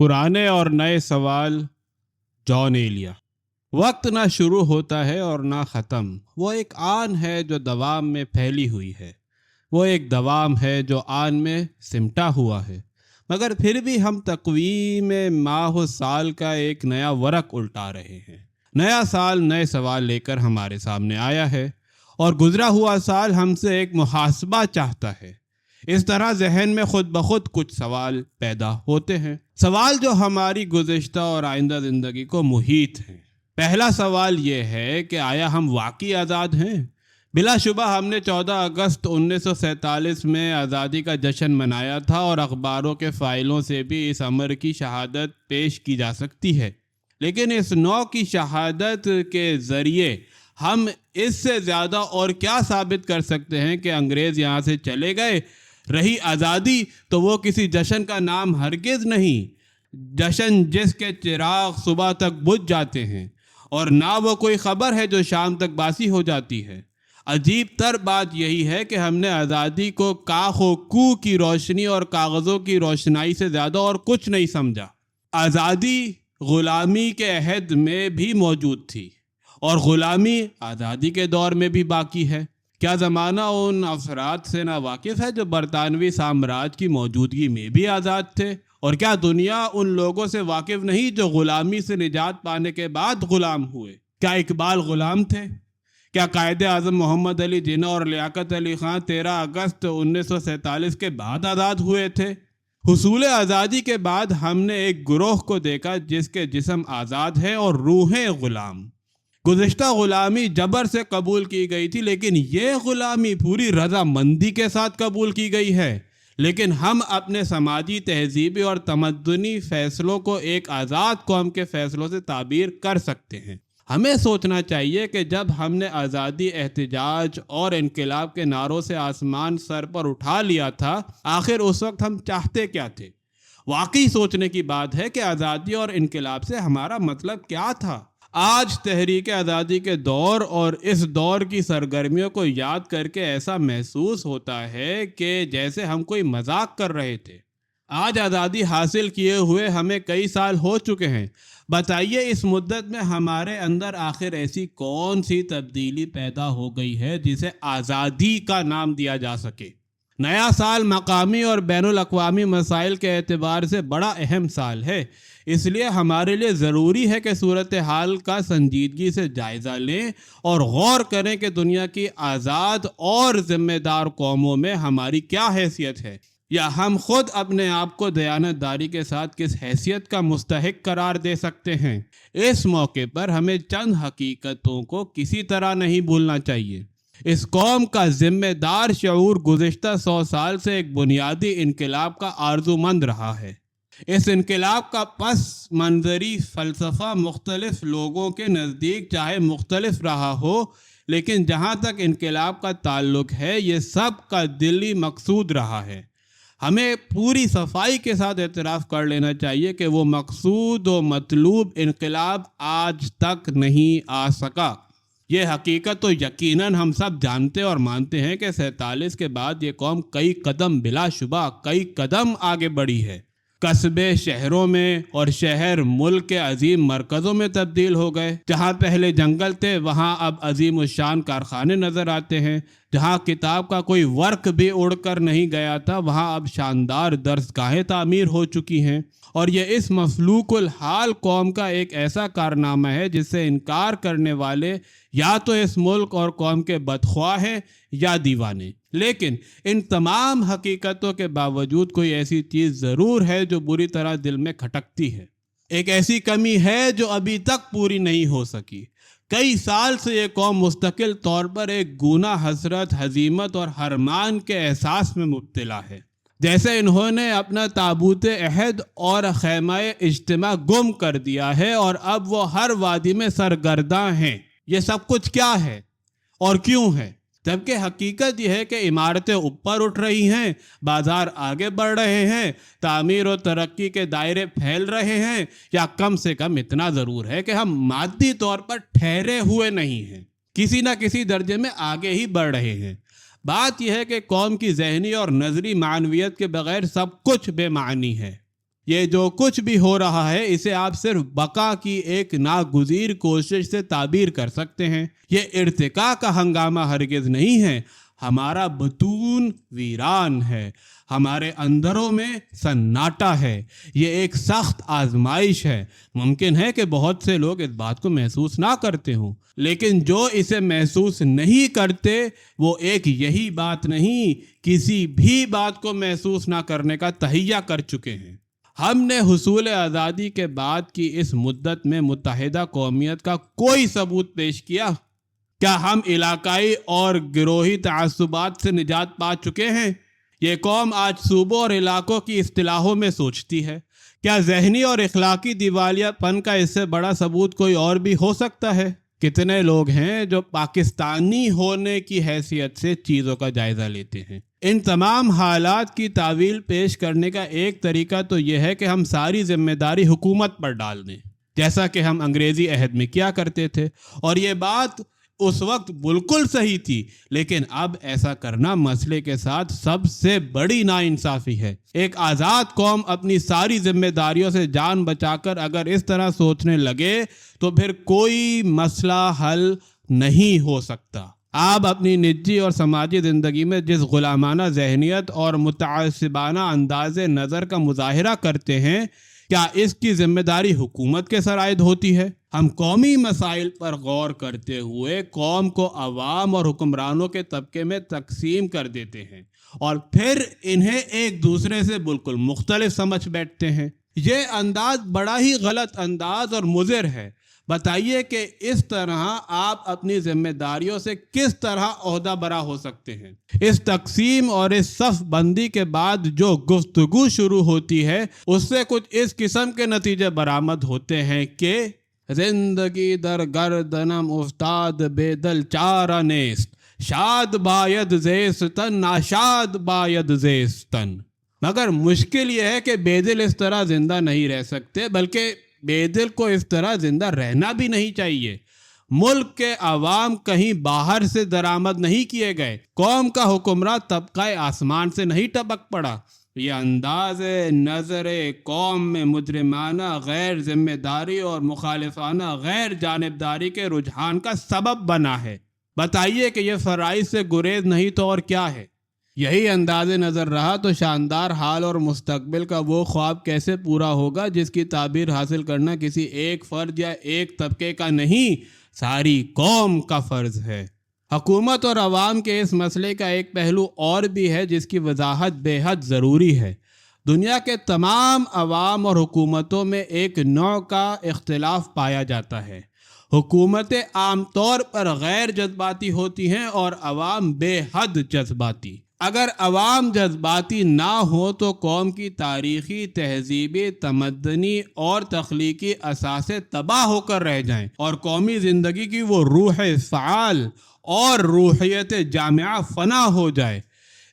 پرانے اور نئے سوال، جان ایلیا۔ وقت نہ شروع ہوتا ہے اور نہ ختم، وہ ایک آن ہے جو دوام میں پھیلی ہوئی ہے، وہ ایک دوام ہے جو آن میں سمٹا ہوا ہے، مگر پھر بھی ہم تقویم ماہ و سال کا ایک نیا ورق الٹا رہے ہیں۔ نیا سال نئے سوال لے کر ہمارے سامنے آیا ہے، اور گزرا ہوا سال ہم سے ایک محاسبہ چاہتا ہے۔ اس طرح ذہن میں خود بخود کچھ سوال پیدا ہوتے ہیں، سوال جو ہماری گزشتہ اور آئندہ زندگی کو محیط ہیں۔ پہلا سوال یہ ہے کہ آیا ہم واقعی آزاد ہیں؟ بلا شبہ ہم نے 14 اگست 1947 میں آزادی کا جشن منایا تھا، اور اخباروں کے فائلوں سے بھی اس امر کی شہادت پیش کی جا سکتی ہے، لیکن اس نوع کی شہادت کے ذریعے ہم اس سے زیادہ اور کیا ثابت کر سکتے ہیں کہ انگریز یہاں سے چلے گئے؟ رہی آزادی تو وہ کسی جشن کا نام ہرگز نہیں، جشن جس کے چراغ صبح تک بجھ جاتے ہیں، اور نہ وہ کوئی خبر ہے جو شام تک باسی ہو جاتی ہے۔ عجیب تر بات یہی ہے کہ ہم نے آزادی کو کاخ و کوہ کی روشنی اور کاغذوں کی روشنائی سے زیادہ اور کچھ نہیں سمجھا۔ آزادی غلامی کے عہد میں بھی موجود تھی، اور غلامی آزادی کے دور میں بھی باقی ہے۔ کیا زمانہ ان افراد سے نا واقف ہے جو برطانوی سامراج کی موجودگی میں بھی آزاد تھے؟ اور کیا دنیا ان لوگوں سے واقف نہیں جو غلامی سے نجات پانے کے بعد غلام ہوئے؟ کیا اقبال غلام تھے؟ کیا قائد اعظم محمد علی جناح اور لیاقت علی خان 13 اگست 1947 کے بعد آزاد ہوئے تھے؟ حصول آزادی کے بعد ہم نے ایک گروہ کو دیکھا جس کے جسم آزاد ہیں اور روحیں غلام۔ گزشتہ غلامی جبر سے قبول کی گئی تھی، لیکن یہ غلامی پوری رضامندی کے ساتھ قبول کی گئی ہے۔ لیکن ہم اپنے سماجی، تہذیبی اور تمدنی فیصلوں کو ایک آزاد قوم کے فیصلوں سے تعبیر کر سکتے ہیں۔ ہمیں سوچنا چاہیے کہ جب ہم نے آزادی، احتجاج اور انقلاب کے نعروں سے آسمان سر پر اٹھا لیا تھا، آخر اس وقت ہم چاہتے کیا تھے؟ واقعی سوچنے کی بات ہے کہ آزادی اور انقلاب سے ہمارا مطلب کیا تھا؟ آج تحریک آزادی کے دور اور اس دور کی سرگرمیوں کو یاد کر کے ایسا محسوس ہوتا ہے کہ جیسے ہم کوئی مذاق کر رہے تھے۔ آج آزادی حاصل کیے ہوئے ہمیں کئی سال ہو چکے ہیں۔ بتائیے اس مدت میں ہمارے اندر آخر ایسی کون سی تبدیلی پیدا ہو گئی ہے جسے آزادی کا نام دیا جا سکے؟ نیا سال مقامی اور بین الاقوامی مسائل کے اعتبار سے بڑا اہم سال ہے، اس لیے ہمارے لیے ضروری ہے کہ صورتحال کا سنجیدگی سے جائزہ لیں اور غور کریں کہ دنیا کی آزاد اور ذمہ دار قوموں میں ہماری کیا حیثیت ہے، یا ہم خود اپنے آپ کو دیانت داری کے ساتھ کس حیثیت کا مستحق قرار دے سکتے ہیں۔ اس موقع پر ہمیں چند حقیقتوں کو کسی طرح نہیں بھولنا چاہیے۔ اس قوم کا ذمہ دار شعور گزشتہ 100 سال سے ایک بنیادی انقلاب کا آرزومند رہا ہے۔ اس انقلاب کا پس منظری فلسفہ مختلف لوگوں کے نزدیک چاہے مختلف رہا ہو، لیکن جہاں تک انقلاب کا تعلق ہے یہ سب کا دلی مقصود رہا ہے۔ ہمیں پوری صفائی کے ساتھ اعتراف کر لینا چاہیے کہ وہ مقصود و مطلوب انقلاب آج تک نہیں آ سکا۔ یہ حقیقت تو یقیناً ہم سب جانتے اور مانتے ہیں کہ 47 کے بعد یہ قوم کئی قدم، بلا شبہ کئی قدم آگے بڑھی ہے۔ قصبے شہروں میں اور شہر ملک کے عظیم مرکزوں میں تبدیل ہو گئے۔ جہاں پہلے جنگل تھے وہاں اب عظیم الشان کارخانے نظر آتے ہیں۔ جہاں کتاب کا کوئی ورق بھی اڑ کر نہیں گیا تھا وہاں اب شاندار درسگاہیں تعمیر ہو چکی ہیں، اور یہ اس مفلوق الحال قوم کا ایک ایسا کارنامہ ہے جس سے انکار کرنے والے یا تو اس ملک اور قوم کے بدخواہ ہیں یا دیوانے۔ لیکن ان تمام حقیقتوں کے باوجود کوئی ایسی چیز ضرور ہے جو بری طرح دل میں کھٹکتی ہے۔ ایک ایسی کمی ہے جو ابھی تک پوری نہیں ہو سکی۔ کئی سال سے یہ قوم مستقل طور پر ایک گونا حسرت، ہزیمت اور حرمان کے احساس میں مبتلا ہے۔ جیسے انہوں نے اپنا تابوت عہد اور خیمہ اجتماع گم کر دیا ہے، اور اب وہ ہر وادی میں سرگرداں ہیں۔ یہ سب کچھ کیا ہے اور کیوں ہے؟ جبکہ حقیقت یہ ہے کہ عمارتیں اوپر اٹھ رہی ہیں، بازار آگے بڑھ رہے ہیں، تعمیر و ترقی کے دائرے پھیل رہے ہیں، یا کم سے کم اتنا ضرور ہے کہ ہم مادی طور پر ٹھہرے ہوئے نہیں ہیں، کسی نہ کسی درجے میں آگے ہی بڑھ رہے ہیں۔ بات یہ ہے کہ قوم کی ذہنی اور نظری معنویت کے بغیر سب کچھ بے معنی ہے۔ یہ جو کچھ بھی ہو رہا ہے اسے آپ صرف بقا کی ایک ناگزیر کوشش سے تعبیر کر سکتے ہیں۔ یہ ارتقاء کا ہنگامہ ہرگز نہیں ہے، ہمارا بطون ویران ہے، ہمارے اندروں میں سناٹا ہے۔ یہ ایک سخت آزمائش ہے۔ ممکن ہے کہ بہت سے لوگ اس بات کو محسوس نہ کرتے ہوں، لیکن جو اسے محسوس نہیں کرتے وہ ایک یہی بات نہیں، کسی بھی بات کو محسوس نہ کرنے کا تہیہ کر چکے ہیں۔ ہم نے حصول آزادی کے بعد کی اس مدت میں متحدہ قومیت کا کوئی ثبوت پیش کیا؟ کیا ہم علاقائی اور گروہی تعصبات سے نجات پا چکے ہیں؟ یہ قوم آج صوبوں اور علاقوں کی اصطلاحوں میں سوچتی ہے۔ کیا ذہنی اور اخلاقی دیوالیہ پن کا اس سے بڑا ثبوت کوئی اور بھی ہو سکتا ہے؟ کتنے لوگ ہیں جو پاکستانی ہونے کی حیثیت سے چیزوں کا جائزہ لیتے ہیں؟ ان تمام حالات کی تعویل پیش کرنے کا ایک طریقہ تو یہ ہے کہ ہم ساری ذمہ داری حکومت پر ڈال دیں، جیسا کہ ہم انگریزی عہد میں کیا کرتے تھے، اور یہ بات اس وقت بالکل صحیح تھی، لیکن اب ایسا کرنا مسئلے کے ساتھ سب سے بڑی ناانصافی ہے۔ ایک آزاد قوم اپنی ساری ذمہ داریوں سے جان بچا کر اگر اس طرح سوچنے لگے تو پھر کوئی مسئلہ حل نہیں ہو سکتا۔ آپ اپنی نجی اور سماجی زندگی میں جس غلامانہ ذہنیت اور متعصبانہ انداز نظر کا مظاہرہ کرتے ہیں، کیا اس کی ذمہ داری حکومت کے سر عائد ہوتی ہے؟ ہم قومی مسائل پر غور کرتے ہوئے قوم کو عوام اور حکمرانوں کے طبقے میں تقسیم کر دیتے ہیں اور پھر انہیں ایک دوسرے سے بالکل مختلف سمجھ بیٹھتے ہیں۔ یہ انداز بڑا ہی غلط انداز اور مضر ہے۔ بتائیے کہ اس طرح آپ اپنی ذمہ داریوں سے کس طرح عہدہ برا ہو سکتے ہیں؟ اس تقسیم اور اس صف بندی کے بعد جو گفتگو شروع ہوتی ہے اس سے کچھ اس قسم کے نتیجے برآمد ہوتے ہیں کہ زندگی در گردنم افتاد بے دل چارہ نیست، شاد باید زیستن ناشاد باید زیستن۔ مگر مشکل یہ ہے کہ بے دل اس طرح زندہ نہیں رہ سکتے، بلکہ بے دل کو اس طرح زندہ رہنا بھی نہیں چاہیے۔ ملک کے عوام کہیں باہر سے درآمد نہیں کیے گئے، قوم کا حکمراں طبقہ آسمان سے نہیں ٹپک پڑا۔ یہ انداز نظر قوم میں مجرمانہ غیر ذمہ داری اور مخالفانہ غیر جانبداری کے رجحان کا سبب بنا ہے۔ بتائیے کہ یہ فرائض سے گریز نہیں تو اور کیا ہے؟ یہی انداز نظر رہا تو شاندار حال اور مستقبل کا وہ خواب کیسے پورا ہوگا جس کی تعبیر حاصل کرنا کسی ایک فرد یا ایک طبقے کا نہیں، ساری قوم کا فرض ہے۔ حکومت اور عوام کے اس مسئلے کا ایک پہلو اور بھی ہے جس کی وضاحت بے حد ضروری ہے۔ دنیا کے تمام عوام اور حکومتوں میں ایک نوع کا اختلاف پایا جاتا ہے۔ حکومتیں عام طور پر غیر جذباتی ہوتی ہیں اور عوام بے حد جذباتی۔ اگر عوام جذباتی نہ ہو تو قوم کی تاریخی، تہذیبی، تمدنی اور تخلیقی اثاثے تباہ ہو کر رہ جائیں اور قومی زندگی کی وہ روح فعال اور روحیت جامعہ فنا ہو جائے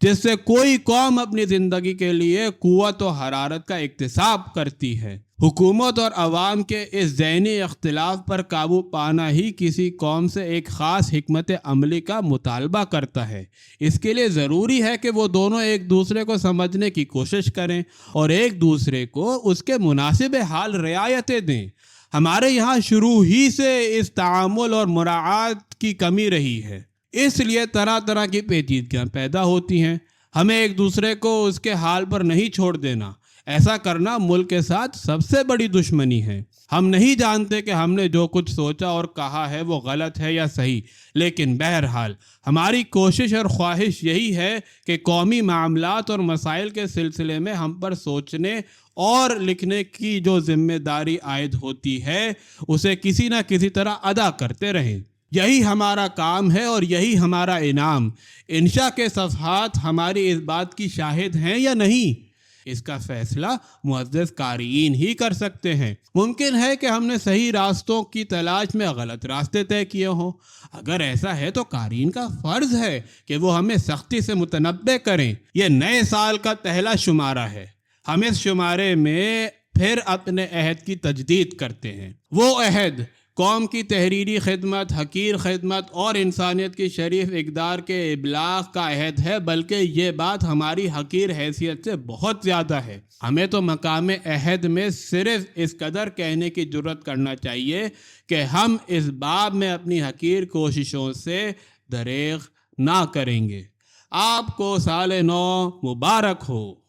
جس سے کوئی قوم اپنی زندگی کے لیے قوت و حرارت کا اکتساب کرتی ہے۔ حکومت اور عوام کے اس ذہنی اختلاف پر قابو پانا ہی کسی قوم سے ایک خاص حکمت عملی کا مطالبہ کرتا ہے۔ اس کے لیے ضروری ہے کہ وہ دونوں ایک دوسرے کو سمجھنے کی کوشش کریں اور ایک دوسرے کو اس کے مناسب حال رعایتیں دیں۔ ہمارے یہاں شروع ہی سے اس تعامل اور مراعات کی کمی رہی ہے، اس لیے طرح طرح کی پیچیدگیاں پیدا ہوتی ہیں۔ ہمیں ایک دوسرے کو اس کے حال پر نہیں چھوڑ دینا، ایسا کرنا ملک کے ساتھ سب سے بڑی دشمنی ہے۔ ہم نہیں جانتے کہ ہم نے جو کچھ سوچا اور کہا ہے وہ غلط ہے یا صحیح، لیکن بہرحال ہماری کوشش اور خواہش یہی ہے کہ قومی معاملات اور مسائل کے سلسلے میں ہم پر سوچنے اور لکھنے کی جو ذمہ داری عائد ہوتی ہے اسے کسی نہ کسی طرح ادا کرتے رہیں۔ یہی ہمارا کام ہے اور یہی ہمارا انعام۔ انشاء کے صفحات ہماری اس بات کی شاہد ہیں یا نہیں، اس کا فیصلہ معزز قارئین ہی کر سکتے ہیں۔ ممکن ہے کہ ہم نے صحیح راستوں کی تلاش میں غلط راستے طے کیے ہوں۔ اگر ایسا ہے تو قارئین کا فرض ہے کہ وہ ہمیں سختی سے متنبہ کریں۔ یہ نئے سال کا پہلا شمارہ ہے، ہم اس شمارے میں پھر اپنے عہد کی تجدید کرتے ہیں۔ وہ عہد قوم کی تحریری خدمت، حقیر خدمت اور انسانیت کی شریف اقدار کے ابلاغ کا عہد ہے، بلکہ یہ بات ہماری حقیر حیثیت سے بہت زیادہ ہے۔ ہمیں تو مقام عہد میں صرف اس قدر کہنے کی جرات کرنا چاہیے کہ ہم اس باب میں اپنی حقیر کوششوں سے دریغ نہ کریں گے۔ آپ کو سال نو مبارک ہو۔